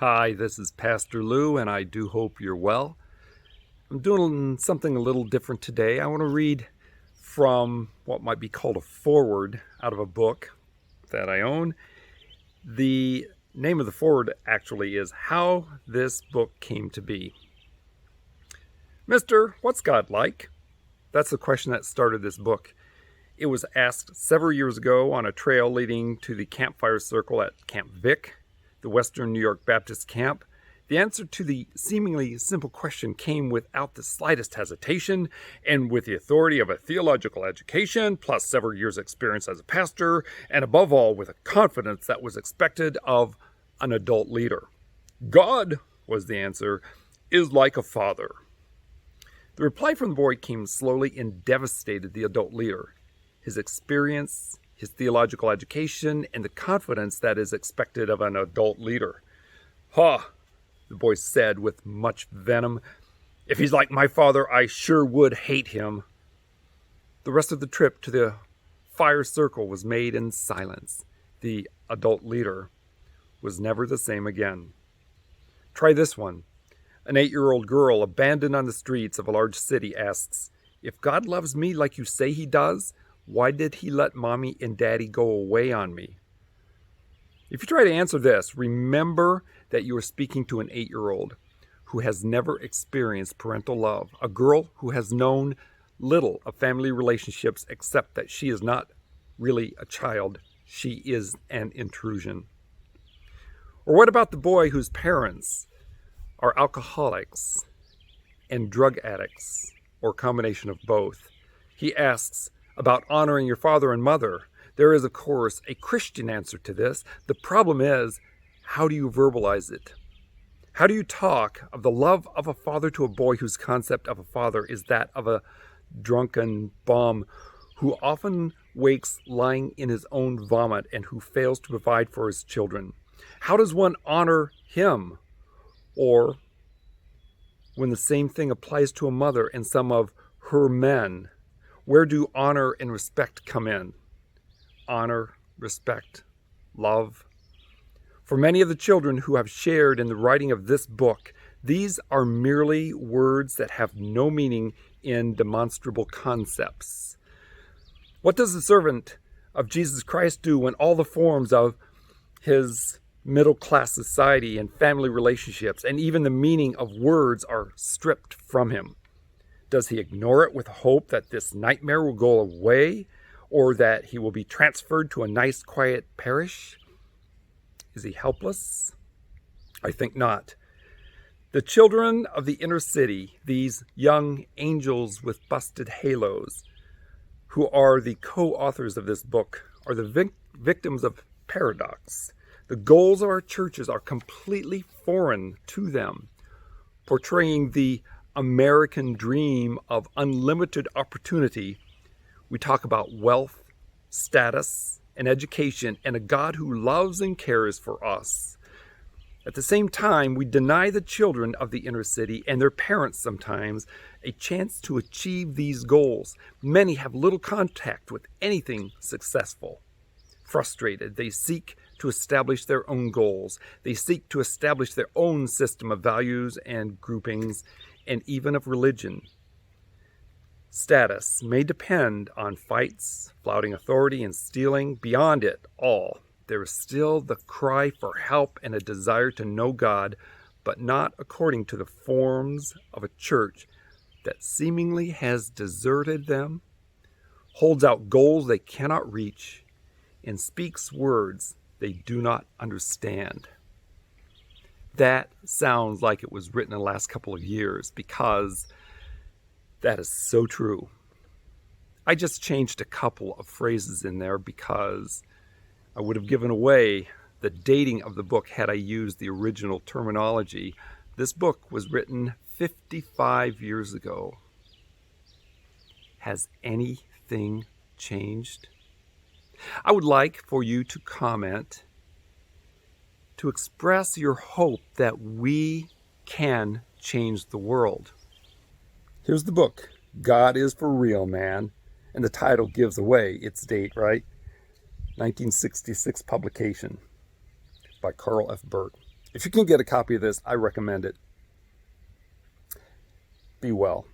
Hi, this is Pastor Lou, and I do hope you're well. I'm doing something a little different today. I want to read from what might be called a foreword out of a book that I own. The name of the foreword actually is How This Book Came to Be. Mister, what's God like? That's the question that started this book. It was asked several years ago on a trail leading to the campfire circle at Camp Vic, the Western New York Baptist camp. The answer to the seemingly simple question came without the slightest hesitation and with the authority of a theological education, plus several years' experience as a pastor, and above all, with a confidence that was expected of an adult leader. God, was the answer, is like a father. The reply from the boy came slowly and devastated the adult leader. His experience, his theological education, and the confidence that is expected of an adult leader. "Ha," the boy said with much venom. "If he's like my father, I sure would hate him." The rest of the trip to the fire circle was made in silence. The adult leader was never the same again. Try this one. An 8-year-old girl abandoned on the streets of a large city asks, "If God loves me like you say he does, why did he let mommy and daddy go away on me?" If you try to answer this, remember that you are speaking to an 8-year-old who has never experienced parental love, a girl who has known little of family relationships except that she is not really a child. She is an intrusion. Or what about the boy whose parents are alcoholics and drug addicts, or a combination of both? He asks about honoring your father and mother. There is, of course, a Christian answer to this. The problem is, how do you verbalize it? How do you talk of the love of a father to a boy whose concept of a father is that of a drunken bum who often wakes lying in his own vomit and who fails to provide for his children? How does one honor him? Or, when the same thing applies to a mother and some of her men, where do honor and respect come in? Honor, respect, love. For many of the children who have shared in the writing of this book, these are merely words that have no meaning in demonstrable concepts. What does the servant of Jesus Christ do when all the forms of his middle-class society and family relationships and even the meaning of words are stripped from him? Does he ignore it with hope that this nightmare will go away or that he will be transferred to a nice, quiet parish? Is he helpless? I think not. The children of the inner city, these young angels with busted halos, who are the co-authors of this book, are the victims of paradox. The goals of our churches are completely foreign to them, portraying the American dream of unlimited opportunity. We talk about wealth, status, and education, and a God who loves and cares for us. At the same time, we deny the children of the inner city and their parents sometimes a chance to achieve these goals. Many have little contact with anything successful. Frustrated, they seek to establish their own goals. They seek to establish their own system of values and groupings, and even of religion. Status may depend on fights, flouting authority, and stealing. Beyond it all, there is still the cry for help and a desire to know God, but not according to the forms of a church that seemingly has deserted them, holds out goals they cannot reach, and speaks words they do not understand. That sounds like it was written in the last couple of years, because that is so true. I just changed a couple of phrases in there because I would have given away the dating of the book had I used the original terminology. This book was written 55 years ago. Has anything changed? I would like for you to comment, to express your hope that we can change the world. Here's the book, God is for Real, Man, and the title gives away its date, right? 1966 publication by Carl F. Burt. If you can get a copy of this, I recommend it. Be well.